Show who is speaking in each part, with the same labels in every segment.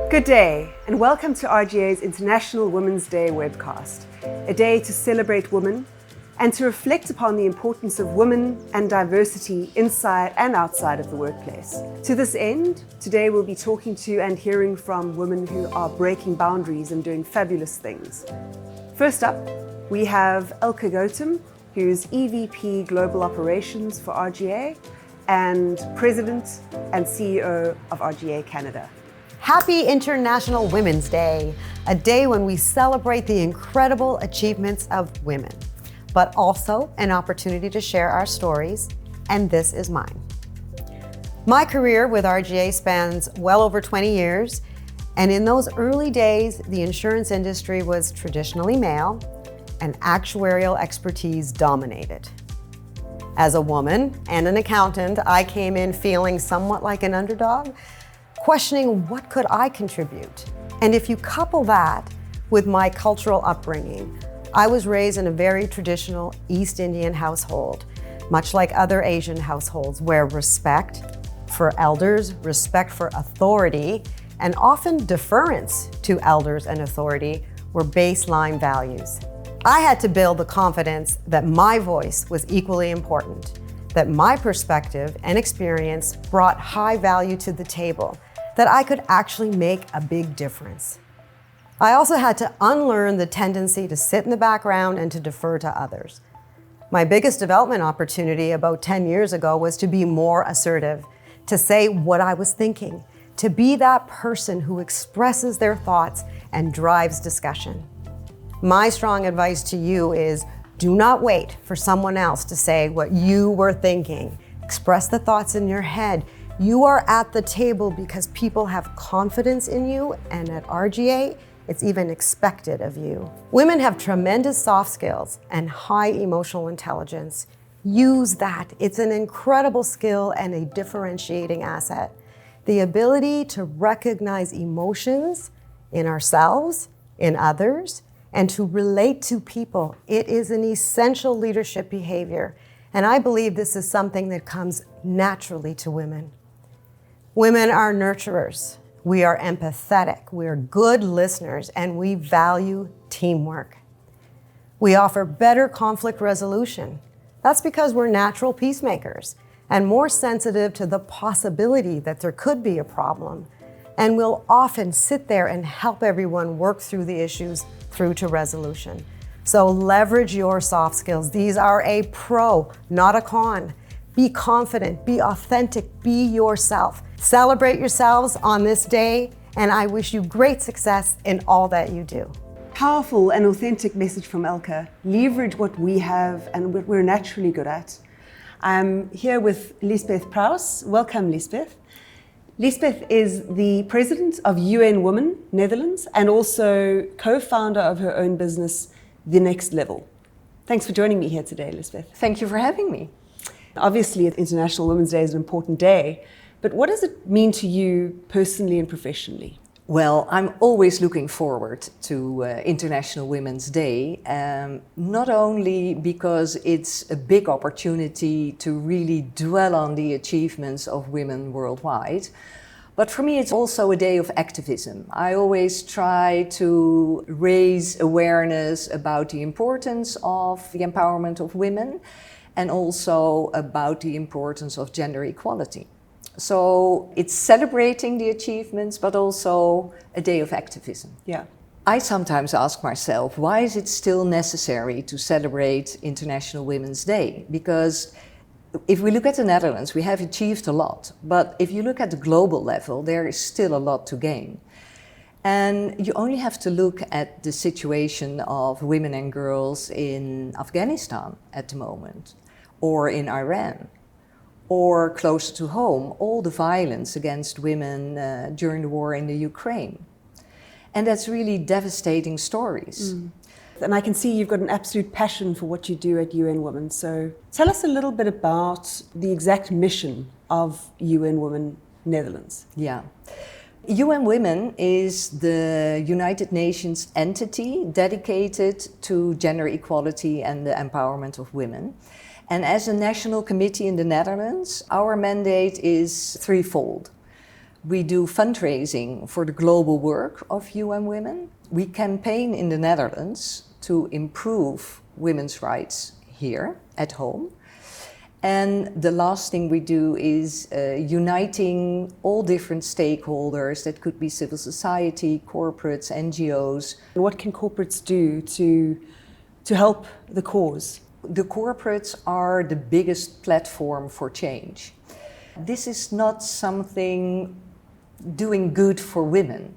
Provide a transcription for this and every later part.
Speaker 1: Good day, and welcome to RGA's International Women's Day webcast, a day to celebrate women and to reflect upon the importance of women and diversity inside and outside of the workplace. To this end, today we'll be talking to and hearing from women who are breaking boundaries and doing fabulous things. First up, we have Elke Gautam, who's EVP Global Operations for RGA and President and CEO of RGA Canada.
Speaker 2: Happy International Women's Day, a day when we celebrate the incredible achievements of women, but also an opportunity to share our stories, and this is mine. My career with RGA spans well over 20 years, and in those early days, the insurance industry was traditionally male, and actuarial expertise dominated. As a woman and an accountant, I came in feeling somewhat like an underdog, questioning what could I contribute. And if you couple that with my cultural upbringing, I was raised in a very traditional East Indian household, much like other Asian households, where respect for elders, respect for authority, and often deference to elders and authority were baseline values. I had to build the confidence that my voice was equally important, that my perspective and experience brought high value to the table, that I could actually make a big difference. I also had to unlearn the tendency to sit in the background and to defer to others. My biggest development opportunity about 10 years ago was to be more assertive, to say what I was thinking, to be that person who expresses their thoughts and drives discussion. My strong advice to you is do not wait for someone else to say what you were thinking. Express the thoughts in your head. You are at the table because people have confidence in you, and at RGA, it's even expected of you. Women have tremendous soft skills and high emotional intelligence. Use that. It's an incredible skill and a differentiating asset. The ability to recognize emotions in ourselves, in others, and to relate to people. It is an essential leadership behavior, and I believe this is something that comes naturally to women. Women are nurturers. We are empathetic. We are good listeners, and we value teamwork. We offer better conflict resolution. That's because we're natural peacemakers and more sensitive to the possibility that there could be a problem. And we'll often sit there and help everyone work through the issues through to resolution. So leverage your soft skills. These are a pro, not a con. Be confident, be authentic, be yourself. Celebrate yourselves on this day, and I wish you great success in all that you do.
Speaker 1: Powerful and authentic message from Elke. Leverage what we have and what we're naturally good at. I'm here with Lisbeth Prous. Welcome, Lisbeth. Lisbeth is the president of UN Women Netherlands and also co-founder of her own business, The Next Level. Thanks for joining me here today, Lisbeth.
Speaker 3: Thank you for having me.
Speaker 1: Obviously, International Women's Day is an important day, but what does it mean to you personally and professionally?
Speaker 3: Well, I'm always looking forward to International Women's Day, not only because it's a big opportunity to really dwell on the achievements of women worldwide, but for me it's also a day of activism. I always try to raise awareness about the importance of the empowerment of women and also about the importance of gender equality. So it's celebrating the achievements, but also a day of activism.
Speaker 1: Yeah.
Speaker 3: I sometimes ask myself, why is it still necessary to celebrate International Women's Day? Because if we look at the Netherlands, we have achieved a lot. But if you look at the global level, there is still a lot to gain. And you only have to look at the situation of women and girls in Afghanistan at the moment, or in Iran, or closer to home, all the violence against women during the war in the Ukraine. And that's really devastating stories.
Speaker 1: And I can see you've got an absolute passion for what you do at UN Women. So tell us a little bit about the exact mission of UN Women Netherlands.
Speaker 3: Yeah. UN Women is the United Nations entity dedicated to gender equality and the empowerment of women. And as a national committee in the Netherlands, our mandate is threefold. We do fundraising for the global work of UN Women. We campaign in the Netherlands to improve women's rights here at home. And the last thing we do is uniting all different stakeholders. That could be civil society, corporates, NGOs.
Speaker 1: What can corporates do to help the cause?
Speaker 3: The corporates are the biggest platform for change. This is not something doing good for women.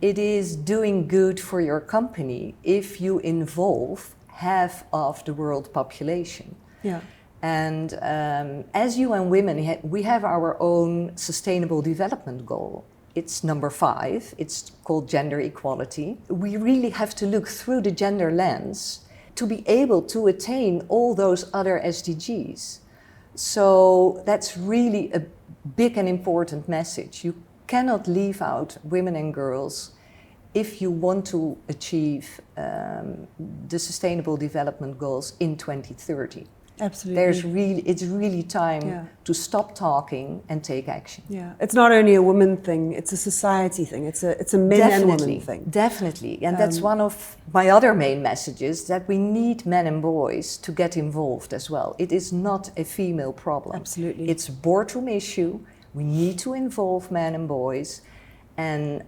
Speaker 3: It is doing good for your company if you involve half of the world population.
Speaker 1: Yeah.
Speaker 3: And as UN Women, we have our own sustainable development goal. It's number 5. It's called gender equality. We really have to look through the gender lens to be able to attain all those other SDGs. So that's really a big and important message. You cannot leave out women and girls if you want to achieve the Sustainable Development Goals in 2030.
Speaker 1: Absolutely.
Speaker 3: It's really time to stop talking and take action.
Speaker 1: Yeah, it's not only a woman thing; it's a society thing. It's a men and women thing.
Speaker 3: Definitely, and that's one of my other main messages, that we need men and boys to get involved as well. It is not a female problem.
Speaker 1: Absolutely,
Speaker 3: it's a boardroom issue. We need to involve men and boys, and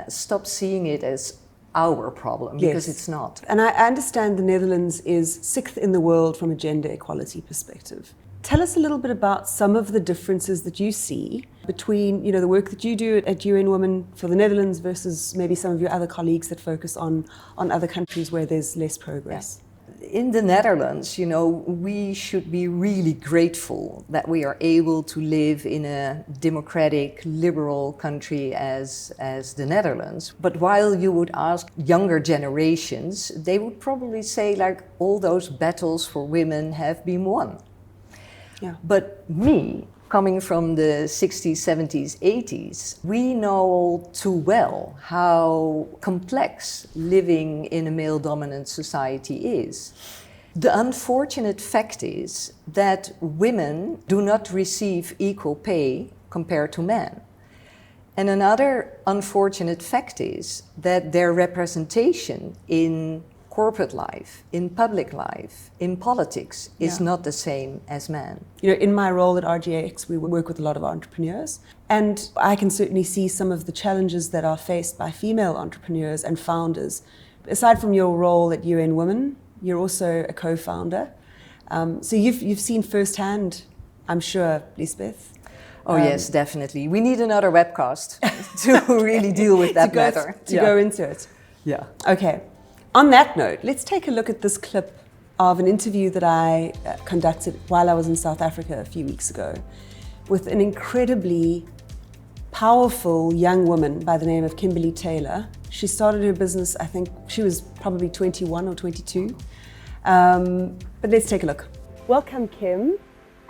Speaker 3: stop seeing it as our problem, because it's not.
Speaker 1: And I understand the Netherlands is 6th in the world from a gender equality perspective. Tell us a little bit about some of the differences that you see between, the work that you do at UN Women for the Netherlands versus maybe some of your other colleagues that focus on other countries where there's less progress.
Speaker 3: Yeah. In the Netherlands, we should be really grateful that we are able to live in a democratic, liberal country as the Netherlands. But while you would ask younger generations, they would probably say, like, all those battles for women have been won.
Speaker 1: Yeah.
Speaker 3: But me, coming from the 60s, 70s, 80s, we know all too well how complex living in a male-dominant society is. The unfortunate fact is that women do not receive equal pay compared to men. And another unfortunate fact is that their representation in corporate life, in public life, in politics is not the same as men.
Speaker 1: In my role at RGA, we work with a lot of entrepreneurs, and I can certainly see some of the challenges that are faced by female entrepreneurs and founders. Aside from your role at UN Women, you're also a co-founder. So you've seen firsthand, I'm sure, Lisbeth.
Speaker 3: Oh yes, definitely. We need another webcast to really deal with that matter.
Speaker 1: To go into it.
Speaker 3: Yeah.
Speaker 1: Okay. On that note, let's take a look at this clip of an interview that I conducted while I was in South Africa a few weeks ago with an incredibly powerful young woman by the name of Kimberly Taylor. She started her business, I think she was probably 21 or 22. But let's take a look. Welcome, Kim.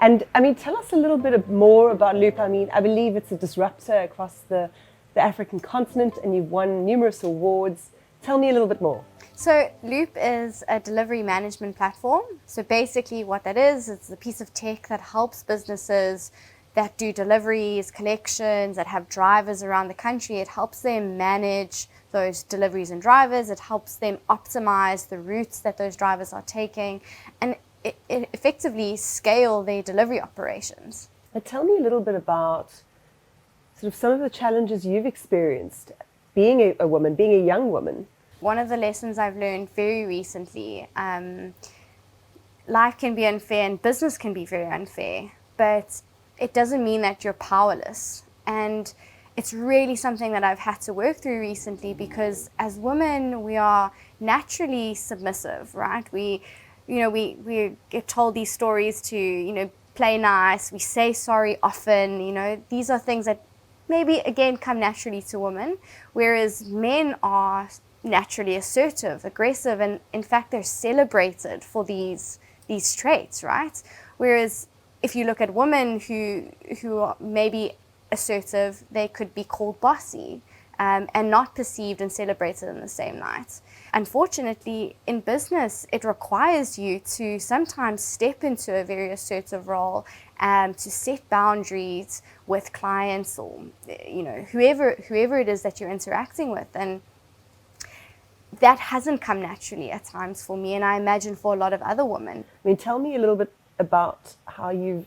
Speaker 1: And tell us a little bit more about Loop. I believe it's a disruptor across the African continent, and you've won numerous awards. Tell me a little bit more.
Speaker 4: So Loop is a delivery management platform. So basically what that is, it's a piece of tech that helps businesses that do deliveries, collections, that have drivers around the country. It helps them manage those deliveries and drivers. It helps them optimize the routes that those drivers are taking, and it effectively scale their delivery operations.
Speaker 1: But tell me a little bit about sort of some of the challenges you've experienced being a woman, being a young woman.
Speaker 4: One of the lessons I've learned very recently, life can be unfair and business can be very unfair, but it doesn't mean that you're powerless. And it's really something that I've had to work through recently, because as women, we are naturally submissive, right? We get told these stories to, play nice, we say sorry often, these are things that maybe, again, come naturally to women, whereas men are naturally assertive, aggressive, and in fact they're celebrated for these traits, right? Whereas if you look at women who are maybe assertive, they could be called bossy and not perceived and celebrated in the same light. unfortunately, in business, it requires you to sometimes step into a very assertive role, to set boundaries with clients or, you know, whoever it is that you're interacting with. And that hasn't come naturally at times for me, and I imagine for a lot of other women.
Speaker 1: I mean, tell me a little bit about how you've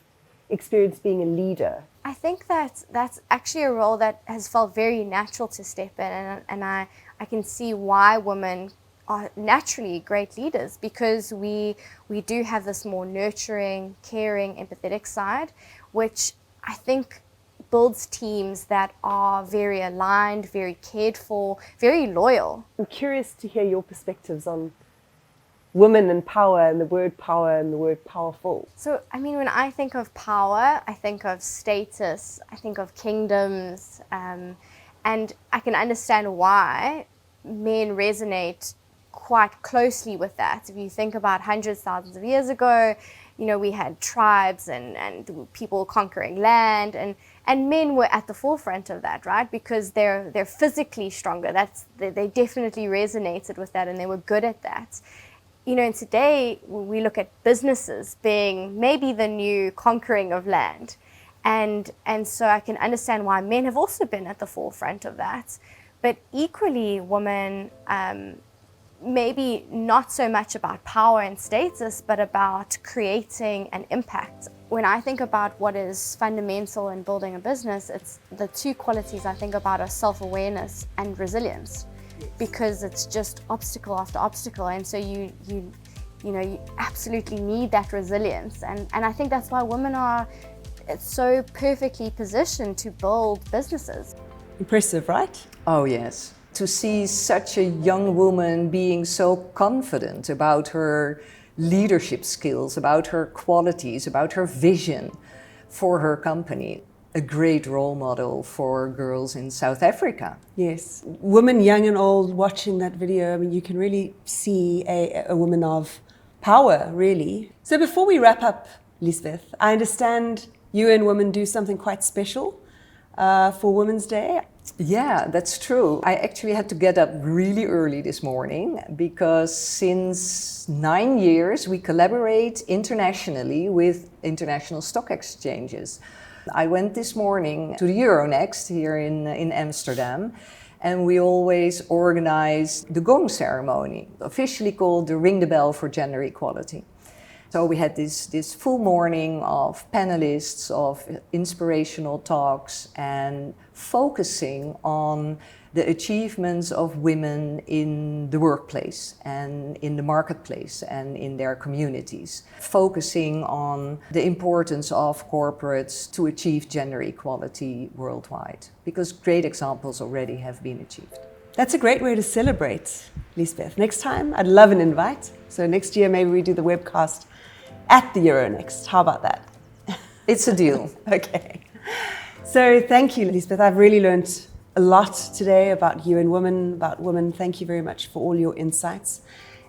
Speaker 1: experienced being a leader.
Speaker 4: I think that that's actually a role that has felt very natural to step in, and I can see why women are naturally great leaders, because we do have this more nurturing, caring, empathetic side, which I think builds teams that are very aligned, very cared for, very loyal.
Speaker 1: I'm curious to hear your perspectives on women and power and the word powerful.
Speaker 4: So, I mean, when I think of power, I think of status, I think of kingdoms, and I can understand why men resonate quite closely with that. If you think about hundreds, thousands of years ago, you know, we had tribes and people conquering land, and men were at the forefront of that, right? Because they're physically stronger. They definitely resonated with that, and they were good at that. You know, and today we look at businesses being maybe the new conquering of land, and so I can understand why men have also been at the forefront of that. But equally, women, maybe not so much about power and status, but about creating an impact. When I think about what is fundamental in building a business, it's the two qualities I think about are self-awareness and resilience, because it's just obstacle after obstacle, and so you absolutely need that resilience, and I think that's why women are so perfectly positioned to build businesses.
Speaker 1: Impressive, right?
Speaker 3: Oh yes. To see such a young woman being so confident about her leadership skills, about her qualities, about her vision for her company. A great role model for girls in South Africa.
Speaker 1: Yes. Women, young and old, watching that video, I mean, you can really see a woman of power, really. So before we wrap up, Lisbeth, I understand you and women do something quite special for Women's Day.
Speaker 3: Yeah, that's true. I actually had to get up really early this morning because since 9 years we collaborate internationally with international stock exchanges. I went this morning to the Euronext here in Amsterdam, and we always organize the gong ceremony, officially called the Ring the Bell for Gender Equality. So we had this full morning of panelists, of inspirational talks, and focusing on the achievements of women in the workplace and in the marketplace and in their communities. Focusing on the importance of corporates to achieve gender equality worldwide, because great examples already have been achieved.
Speaker 1: That's a great way to celebrate, Lisbeth. Next time, I'd love an invite. So next year, maybe we do the webcast at the Euronext. How about that?
Speaker 3: It's a deal.
Speaker 1: Okay. So thank you, Lisbeth. I've really learned a lot today about you and women, about women. Thank you very much for all your insights.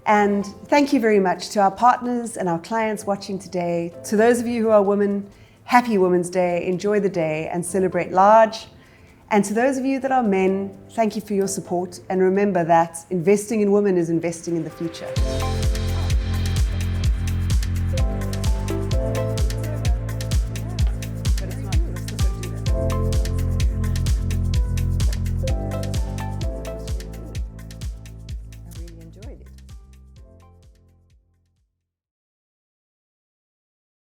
Speaker 1: And thank you very much to our partners and our clients watching today. To those of you who are women, happy Women's Day. Enjoy the day and celebrate large. And to those of you that are men, thank you for your support. And remember that investing in women is investing in the future.